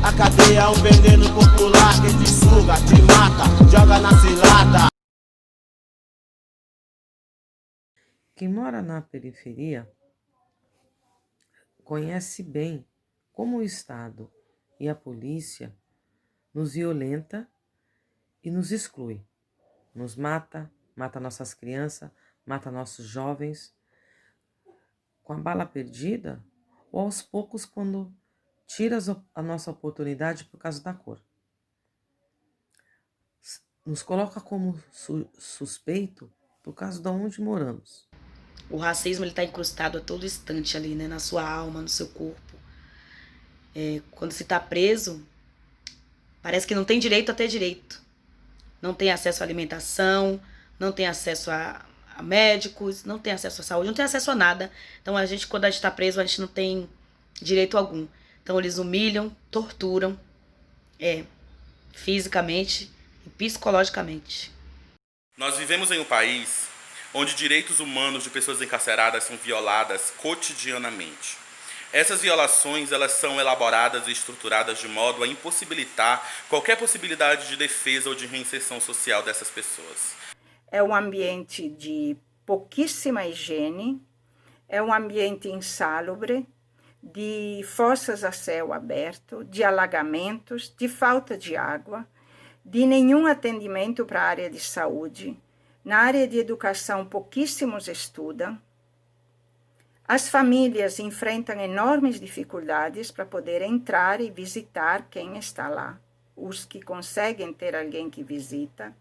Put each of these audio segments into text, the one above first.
A cadeia é um veneno popular que te suga, te mata, joga na cilada. Quem mora na periferia conhece bem como o Estado e a polícia nos violenta e nos exclui. Nos mata, mata nossas crianças, mata nossos jovens, com a bala perdida, ou aos poucos quando tira a nossa oportunidade por causa da cor. Nos coloca como suspeito por causa de onde moramos. O racismo está incrustado a todo instante ali, né? Na sua alma, no seu corpo. Quando se está preso, parece que não tem direito a ter direito. Não tem acesso à alimentação, não tem acesso a médicos, não tem acesso à saúde, não tem acesso a nada. Então, quando a gente está preso, a gente não tem direito algum. Então, eles humilham, torturam, fisicamente e psicologicamente. Nós vivemos em um país onde direitos humanos de pessoas encarceradas são violadas cotidianamente. Essas violações, elas são elaboradas e estruturadas de modo a impossibilitar qualquer possibilidade de defesa ou de reinserção social dessas pessoas. É um ambiente de pouquíssima higiene, é um ambiente insalubre, de fossas a céu aberto, de alagamentos, de falta de água, de nenhum atendimento para a área de saúde. Na área de educação, pouquíssimos estudam. As famílias enfrentam enormes dificuldades para poder entrar e visitar quem está lá, os que conseguem ter alguém que visita.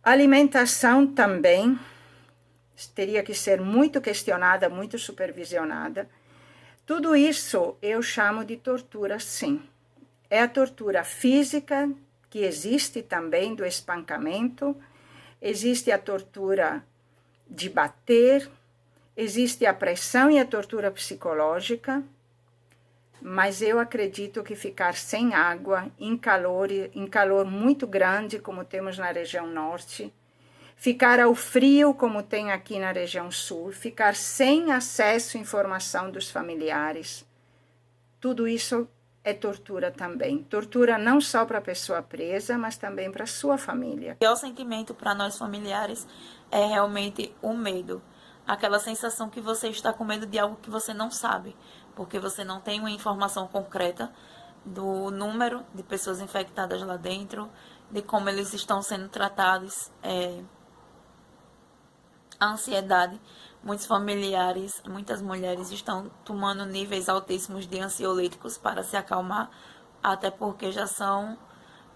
A alimentação também teria que ser muito questionada, muito supervisionada. Tudo isso eu chamo de tortura, sim. É a tortura física, que existe também do espancamento, existe a tortura de bater, existe a pressão e a tortura psicológica, mas eu acredito que ficar sem água, em calor muito grande, como temos na região norte, ficar ao frio, como tem aqui na região sul, ficar sem acesso à informação dos familiares, tudo isso é tortura também. Tortura não só para a pessoa presa, mas também para a sua família. O pior sentimento para nós familiares é realmente o medo. Aquela sensação que você está com medo de algo que você não sabe, porque você não tem uma informação concreta do número de pessoas infectadas lá dentro, de como eles estão sendo tratados, a ansiedade. Muitos familiares, muitas mulheres estão tomando níveis altíssimos de ansiolíticos para se acalmar, até porque já são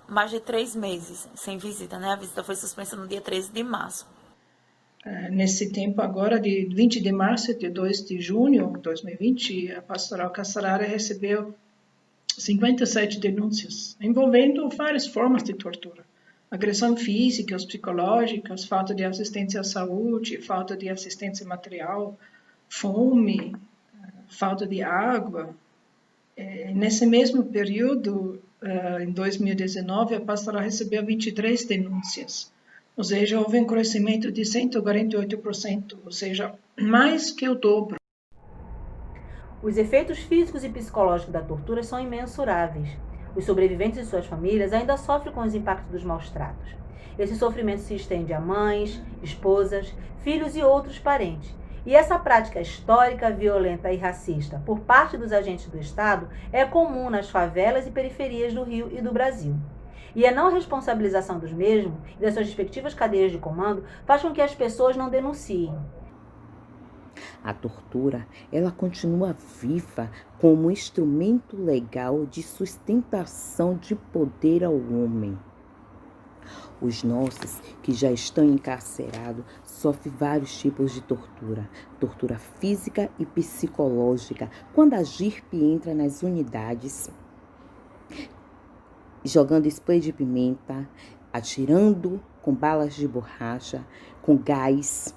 mais de 3 meses sem visita, né? A visita foi suspensa no dia 13 de março. Nesse tempo agora, de 20 de março até 2 de junho de 2020, a Pastoral Carcerária recebeu 57 denúncias, envolvendo várias formas de tortura. Agressão física, psicológica, falta de assistência à saúde, falta de assistência material, fome, falta de água. Nesse mesmo período, em 2019, a Pastoral recebeu 23 denúncias. Ou seja, houve um crescimento de 148%, ou seja, mais que o dobro. Os efeitos físicos e psicológicos da tortura são imensuráveis. Os sobreviventes e suas famílias ainda sofrem com os impactos dos maus-tratos. Esse sofrimento se estende a mães, esposas, filhos e outros parentes. E essa prática histórica, violenta e racista por parte dos agentes do Estado é comum nas favelas e periferias do Rio e do Brasil. E a não responsabilização dos mesmos e das suas respectivas cadeias de comando faz com que as pessoas não denunciem. A tortura, ela continua viva como instrumento legal de sustentação de poder ao homem. Os nossos que já estão encarcerados sofrem vários tipos de tortura. Tortura física e psicológica, quando a GIRP entra nas unidades, jogando spray de pimenta, atirando com balas de borracha, com gás.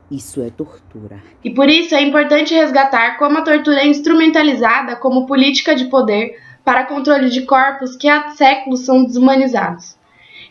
Isso é tortura. E por isso é importante resgatar como a tortura é instrumentalizada como política de poder para controle de corpos que há séculos são desumanizados.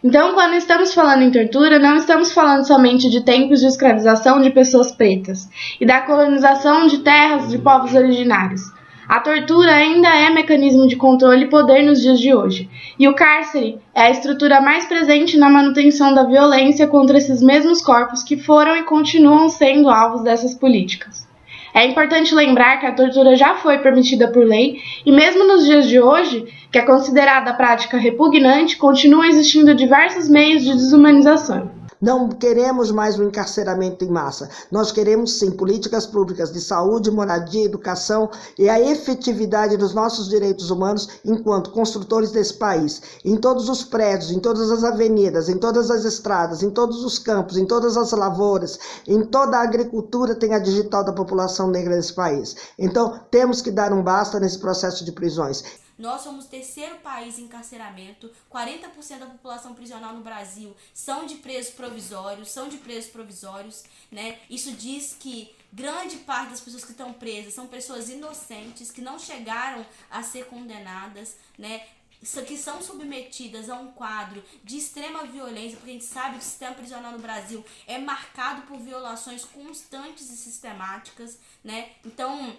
Então, quando estamos falando em tortura, não estamos falando somente de tempos de escravização de pessoas pretas e da colonização de terras de povos originários, A tortura ainda é mecanismo de controle e poder nos dias de hoje, e o cárcere é a estrutura mais presente na manutenção da violência contra esses mesmos corpos que foram e continuam sendo alvos dessas políticas. É importante lembrar que a tortura já foi permitida por lei e mesmo nos dias de hoje, que é considerada prática repugnante, continuam existindo diversos meios de desumanização. Não queremos mais o encarceramento em massa. Nós queremos, sim, políticas públicas de saúde, moradia, educação e a efetividade dos nossos direitos humanos enquanto construtores desse país. Em todos os prédios, em todas as avenidas, em todas as estradas, em todos os campos, em todas as lavouras, em toda a agricultura tem a digital da população negra nesse país. Então, temos que dar um basta nesse processo de prisões. Nós somos o terceiro país em encarceramento, 40% da população prisional no Brasil são de presos provisórios, né? Isso diz que grande parte das pessoas que estão presas são pessoas inocentes, que não chegaram a ser condenadas, né? Que são submetidas a um quadro de extrema violência, porque a gente sabe que o sistema prisional no Brasil é marcado por violações constantes e sistemáticas, né? Então,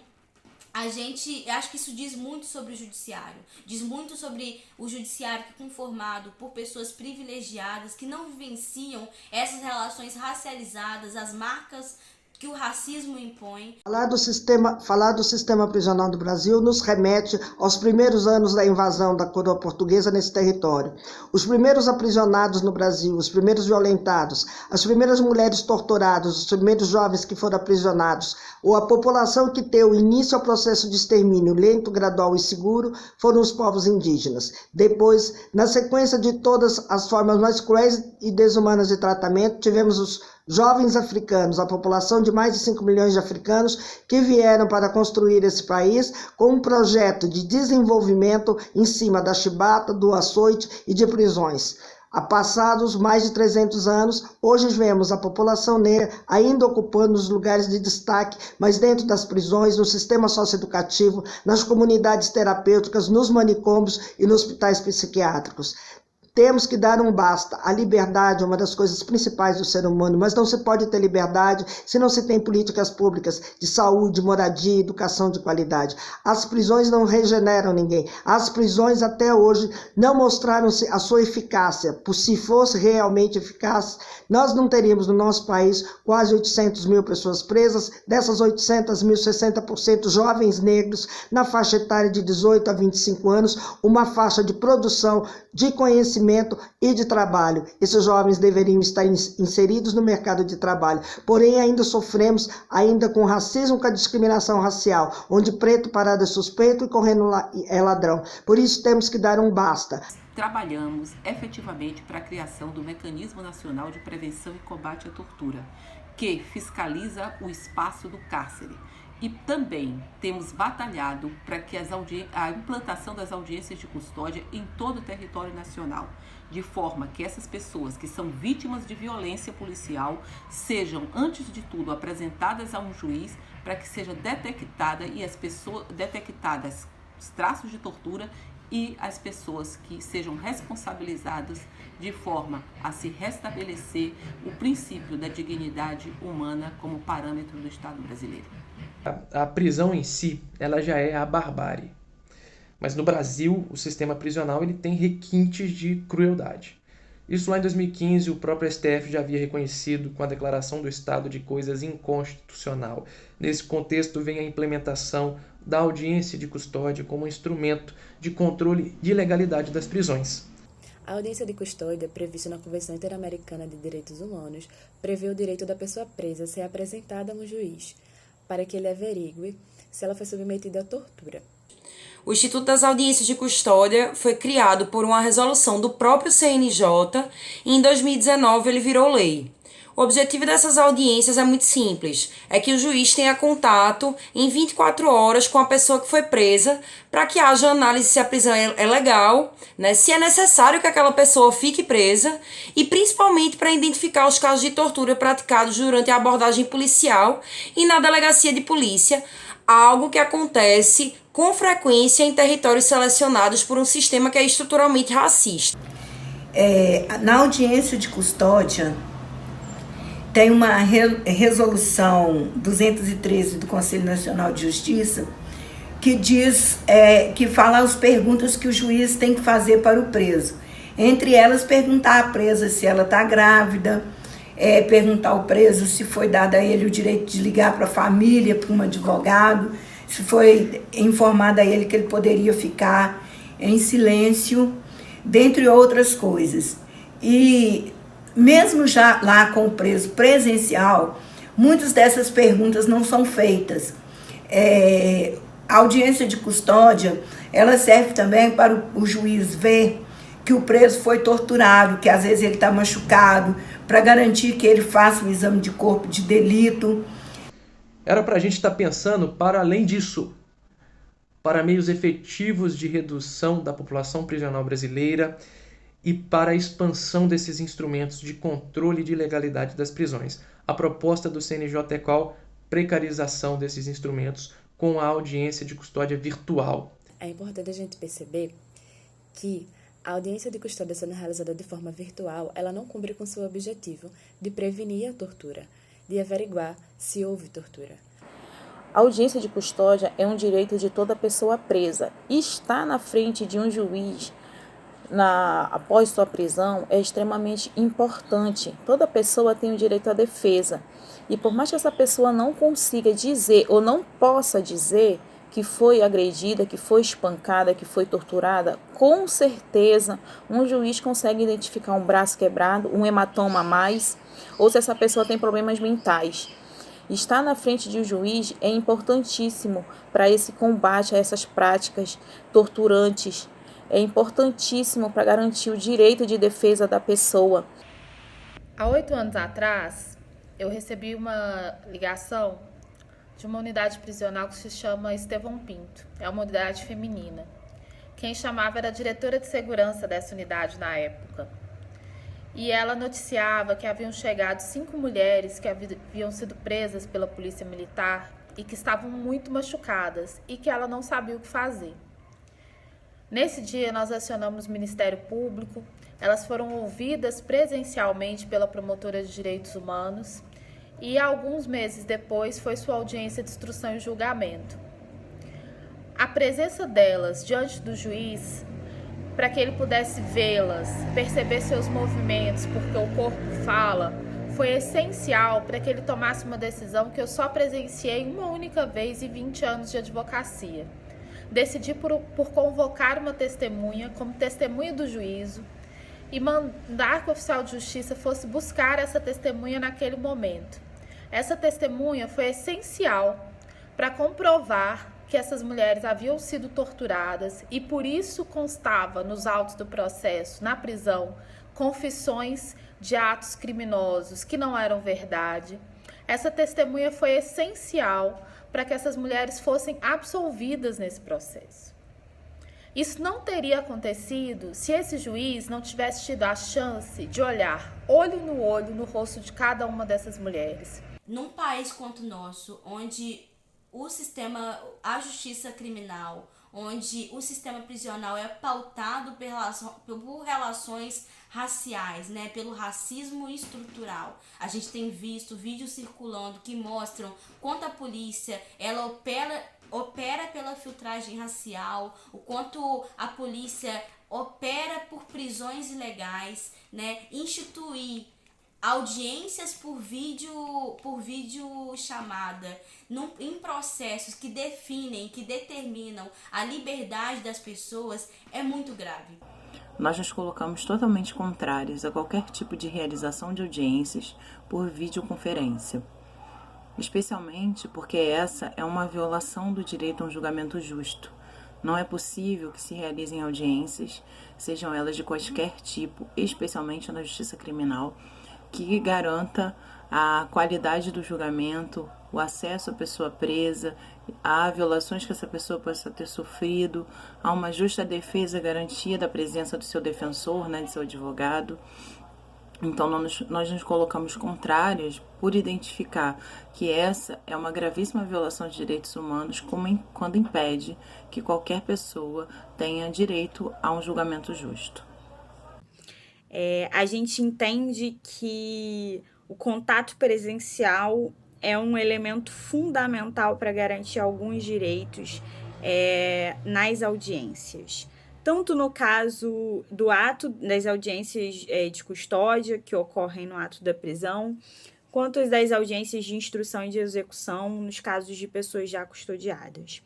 acho que isso diz muito sobre o judiciário, diz muito sobre o judiciário conformado por pessoas privilegiadas que não vivenciam essas relações racializadas, as marcas que o racismo impõe. Falar do sistema prisional do Brasil nos remete aos primeiros anos da invasão da coroa portuguesa nesse território. Os primeiros aprisionados no Brasil, os primeiros violentados, as primeiras mulheres torturadas, os primeiros jovens que foram aprisionados, ou a população que deu início ao processo de extermínio lento, gradual e seguro, foram os povos indígenas. Depois, na sequência de todas as formas mais cruéis e desumanas de tratamento, tivemos os jovens africanos, a população de mais de 5 milhões de africanos que vieram para construir esse país com um projeto de desenvolvimento em cima da chibata, do açoite e de prisões. Passados mais de 300 anos, hoje vemos a população negra ainda ocupando os lugares de destaque, mas dentro das prisões, no sistema socioeducativo, nas comunidades terapêuticas, nos manicômios e nos hospitais psiquiátricos. Temos que dar um basta. A liberdade é uma das coisas principais do ser humano, mas não se pode ter liberdade se não se tem políticas públicas de saúde, moradia, educação de qualidade. As prisões não regeneram ninguém. As prisões até hoje não mostraram a sua eficácia. Se fosse realmente eficaz, nós não teríamos no nosso país quase 800 mil pessoas presas. Dessas 800 mil, 60% jovens negros na faixa etária de 18 a 25 anos, uma faixa de produção, de conhecimento e de trabalho. Esses jovens deveriam estar inseridos no mercado de trabalho, porém ainda sofremos com o racismo, com a discriminação racial, onde preto parado é suspeito e correndo é ladrão. Por isso temos que dar um basta. Trabalhamos efetivamente para a criação do Mecanismo Nacional de Prevenção e Combate à Tortura, que fiscaliza o espaço do cárcere. E também temos batalhado para que a implantação das audiências de custódia em todo o território nacional, de forma que essas pessoas que são vítimas de violência policial sejam, antes de tudo, apresentadas a um juiz para que seja detectadas os traços de tortura e as pessoas que sejam responsabilizadas de forma a se restabelecer o princípio da dignidade humana como parâmetro do Estado brasileiro. A prisão em si, ela já é a barbárie. Mas no Brasil, o sistema prisional ele tem requintes de crueldade. Isso lá em 2015, o próprio STF já havia reconhecido com a declaração do estado de coisas inconstitucional. Nesse contexto, vem a implementação da audiência de custódia como instrumento de controle de legalidade das prisões. A audiência de custódia, prevista na Convenção Interamericana de Direitos Humanos, prevê o direito da pessoa presa ser apresentada a um juiz, para que ele averigue se ela foi submetida à tortura. O Instituto das Audiências de Custódia foi criado por uma resolução do próprio CNJ e em 2019 ele virou lei. O objetivo dessas audiências é muito simples, é que o juiz tenha contato em 24 horas com a pessoa que foi presa para que haja análise se a prisão é legal, né, se é necessário que aquela pessoa fique presa e principalmente para identificar os casos de tortura praticados durante a abordagem policial e na delegacia de polícia, algo que acontece com frequência em territórios selecionados por um sistema que é estruturalmente racista. Na audiência de custódia, tem uma resolução 213 do Conselho Nacional de Justiça que fala as perguntas que o juiz tem que fazer para o preso. Entre elas, perguntar à presa se ela está grávida, perguntar ao preso se foi dado a ele o direito de ligar para a família, para um advogado, se foi informado a ele que ele poderia ficar em silêncio, dentre outras coisas. E mesmo já lá com o preso presencial, muitas dessas perguntas não são feitas. A audiência de custódia, ela serve também para o juiz ver que o preso foi torturado, que às vezes ele está machucado, para garantir que ele faça um exame de corpo de delito. Era para a gente estar pensando para além disso, para meios efetivos de redução da população prisional brasileira e para a expansão desses instrumentos de controle de legalidade das prisões. A proposta do CNJ é qual? Precarização desses instrumentos com a audiência de custódia virtual. É importante a gente perceber que a audiência de custódia sendo realizada de forma virtual, ela não cumpre com seu objetivo de prevenir a tortura, de averiguar se houve tortura. A audiência de custódia é um direito de toda pessoa presa. Estar na frente de um juiz após sua prisão é extremamente importante. Toda pessoa tem o direito à defesa. E por mais que essa pessoa não consiga dizer ou não possa dizer que foi agredida, que foi espancada, que foi torturada, com certeza um juiz consegue identificar um braço quebrado, um hematoma a mais, ou se essa pessoa tem problemas mentais. Estar na frente de um juiz é importantíssimo para esse combate a essas práticas torturantes. É importantíssimo para garantir o direito de defesa da pessoa. Há 8 anos atrás, eu recebi uma ligação de uma unidade prisional que se chama Estevão Pinto. É uma unidade feminina. Quem chamava era a diretora de segurança dessa unidade na época. E ela noticiava que haviam chegado 5 mulheres que haviam sido presas pela polícia militar e que estavam muito machucadas e que ela não sabia o que fazer. Nesse dia, nós acionamos o Ministério Público, elas foram ouvidas presencialmente pela promotora de direitos humanos e alguns meses depois foi sua audiência de instrução e julgamento. A presença delas diante do juiz, para que ele pudesse vê-las, perceber seus movimentos, porque o corpo fala, foi essencial para que ele tomasse uma decisão que eu só presenciei uma única vez em 20 anos de advocacia. Decidi por convocar uma testemunha como testemunha do juízo e mandar que o oficial de justiça fosse buscar essa testemunha naquele momento. Essa testemunha foi essencial para comprovar que essas mulheres haviam sido torturadas e por isso constava nos autos do processo, na prisão, confissões de atos criminosos que não eram verdade. Essa testemunha foi essencial para que essas mulheres fossem absolvidas nesse processo. Isso não teria acontecido se esse juiz não tivesse tido a chance de olhar olho no rosto de cada uma dessas mulheres. Num país quanto o nosso, onde a justiça criminal, onde o sistema prisional é pautado por relações raciais, né, pelo racismo estrutural. A gente tem visto vídeos circulando que mostram quanto a polícia ela opera pela filtragem racial, o quanto a polícia opera por prisões ilegais, né, instituir audiências por vídeo chamada em processos que definem, que determinam a liberdade das pessoas é muito grave. Nós nos colocamos totalmente contrários a qualquer tipo de realização de audiências por videoconferência, especialmente porque essa é uma violação do direito a um julgamento justo. Não é possível que se realizem audiências, sejam elas de qualquer tipo, especialmente na justiça criminal, que garanta a qualidade do julgamento, o acesso à pessoa presa, a violações que essa pessoa possa ter sofrido, a uma justa defesa, garantia da presença do seu defensor, né, de seu advogado. Então, nós nos colocamos contrários por identificar que essa é uma gravíssima violação de direitos humanos quando impede que qualquer pessoa tenha direito a um julgamento justo. A gente entende que o contato presencial é um elemento fundamental para garantir alguns direitos nas audiências. Tanto no caso do ato das audiências de custódia, que ocorrem no ato da prisão, quanto as das audiências de instrução e de execução nos casos de pessoas já custodiadas.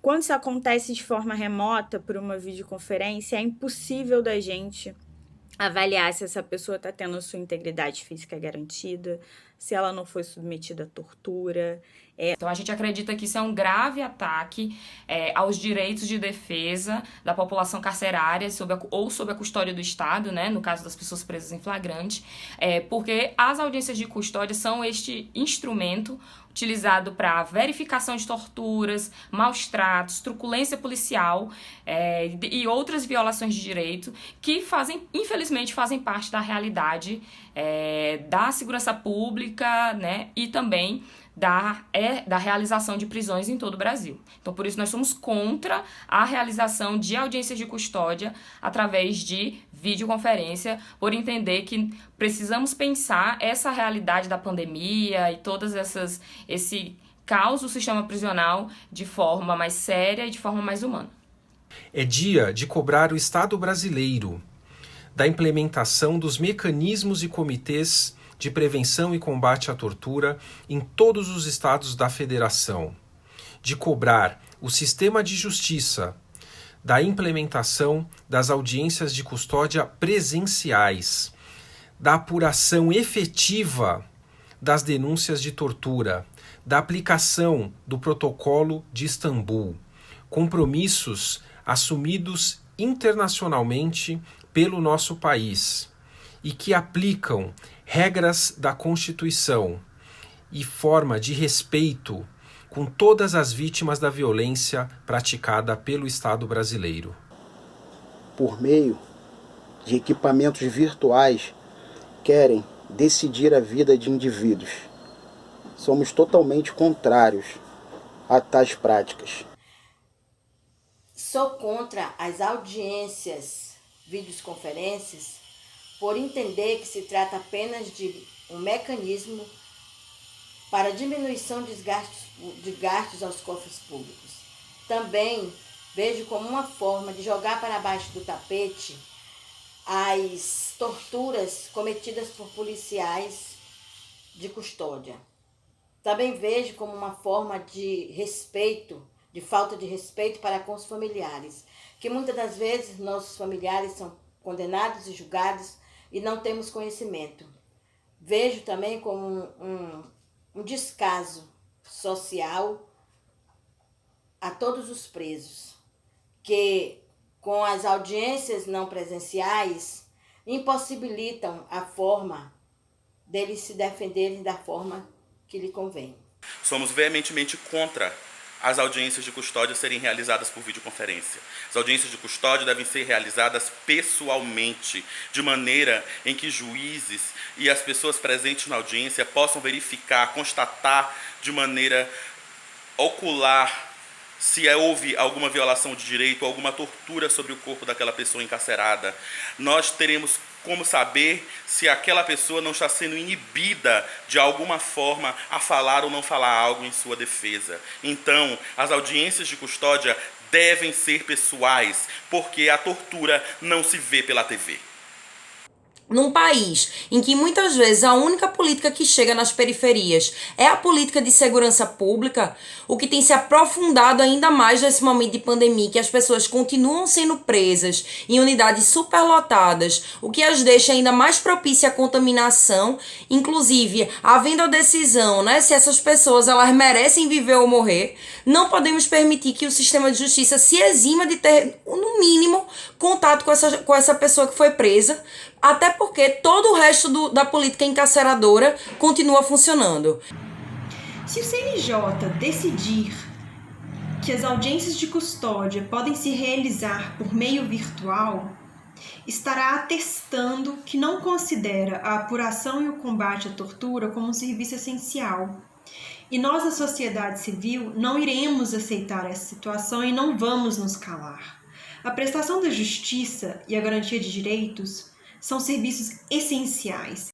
Quando isso acontece de forma remota, por uma videoconferência, é impossível da gente avaliar se essa pessoa está tendo a sua integridade física garantida, se ela não foi submetida à tortura. Então, a gente acredita que isso é um grave ataque aos direitos de defesa da população carcerária ou sob a custódia do Estado, né, no caso das pessoas presas em flagrante, porque as audiências de custódia são este instrumento utilizado para verificação de torturas, maus tratos, truculência policial e outras violações de direito que infelizmente fazem parte da realidade da segurança pública, né, e também da realização de prisões em todo o Brasil. Então, por isso, nós somos contra a realização de audiências de custódia através de videoconferência, por entender que precisamos pensar essa realidade da pandemia e todas esse caos do sistema prisional de forma mais séria e de forma mais humana. É dia de cobrar o Estado brasileiro da implementação dos mecanismos e comitês de prevenção e combate à tortura em todos os estados da federação, de cobrar o sistema de justiça da implementação das audiências de custódia presenciais, da apuração efetiva das denúncias de tortura, da aplicação do Protocolo de Istambul, compromissos assumidos internacionalmente pelo nosso país e que aplicam regras da Constituição e forma de respeito com todas as vítimas da violência praticada pelo Estado brasileiro. Por meio de equipamentos virtuais, querem decidir a vida de indivíduos. Somos totalmente contrários a tais práticas. Sou contra as audiências, videoconferências, por entender que se trata apenas de um mecanismo para diminuição de gastos aos cofres públicos. Também vejo como uma forma de jogar para baixo do tapete as torturas cometidas por policiais de custódia. Também vejo como uma forma de falta de respeito para com os familiares, que muitas das vezes nossos familiares são condenados e julgados e não temos conhecimento. Vejo também como um descaso social a todos os presos, que com as audiências não presenciais impossibilitam a forma deles se defenderem da forma que lhe convém. Somos veementemente contra as audiências de custódia serem realizadas por videoconferência. As audiências de custódia devem ser realizadas pessoalmente, de maneira em que juízes e as pessoas presentes na audiência possam verificar, constatar de maneira ocular se houve alguma violação de direito, alguma tortura sobre o corpo daquela pessoa encarcerada. Nós teremos como saber se aquela pessoa não está sendo inibida de alguma forma a falar ou não falar algo em sua defesa. Então, as audiências de custódia devem ser pessoais, porque a tortura não se vê pela TV. Num país em que muitas vezes a única política que chega nas periferias é a política de segurança pública, o que tem se aprofundado ainda mais nesse momento de pandemia, que as pessoas continuam sendo presas em unidades superlotadas, o que as deixa ainda mais propícia à contaminação, inclusive havendo a decisão, né, se essas pessoas elas merecem viver ou morrer. Não podemos permitir que o sistema de justiça se exima de ter, no mínimo, contato com essa pessoa que foi presa, até porque todo o resto da política encarceradora continua funcionando. Se o CNJ decidir que as audiências de custódia podem se realizar por meio virtual, estará atestando que não considera a apuração e o combate à tortura como um serviço essencial. E nós, a sociedade civil, não iremos aceitar essa situação e não vamos nos calar. A prestação da justiça e a garantia de direitos são serviços essenciais.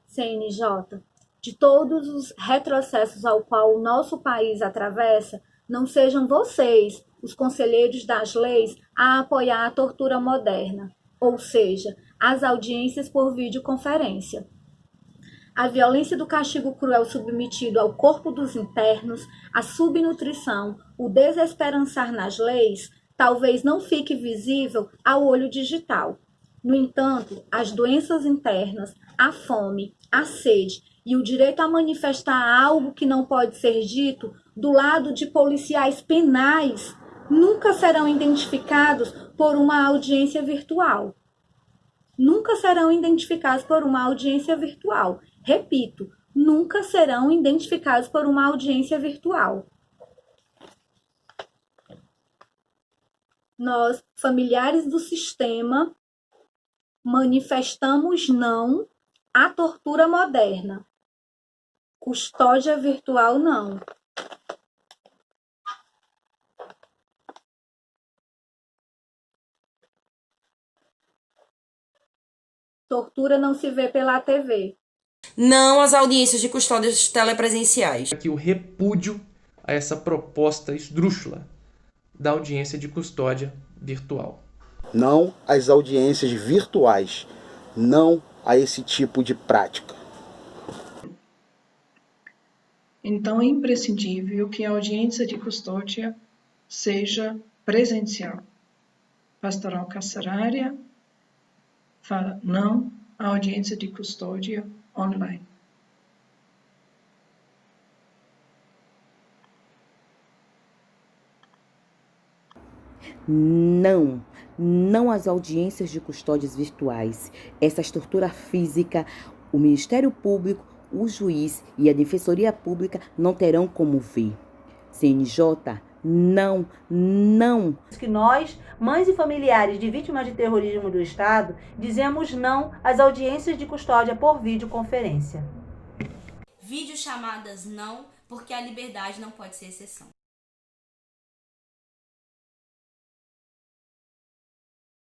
CNJ, de todos os retrocessos ao qual o nosso país atravessa, não sejam vocês, os conselheiros das leis, a apoiar a tortura moderna, ou seja, as audiências por videoconferência. A violência do castigo cruel submetido ao corpo dos internos, a subnutrição, o desesperançar nas leis, talvez não fique visível ao olho digital. No entanto, as doenças internas, a fome, a sede e o direito a manifestar algo que não pode ser dito do lado de policiais penais nunca serão identificados por uma audiência virtual. Nunca serão identificados por uma audiência virtual. Repito, nunca serão identificados por uma audiência virtual. Nós, familiares do sistema, manifestamos não à tortura moderna. Custódia virtual, não. Tortura não se vê pela TV. Não às audiências de custódias telepresenciais. Aqui o repúdio a essa proposta esdrúxula da audiência de custódia virtual. Não às audiências virtuais, não a esse tipo de prática. Então é imprescindível que a audiência de custódia seja presencial. Pastoral Carcerária fala não à audiência de custódia online. Não às audiências de custódias virtuais. Essas torturas físicas, o Ministério Público, o juiz e a Defensoria Pública não terão como ver. CNJ, não. Que nós, mães e familiares de vítimas de terrorismo do Estado, dizemos não às audiências de custódia por videoconferência. Videochamadas não, porque a liberdade não pode ser exceção.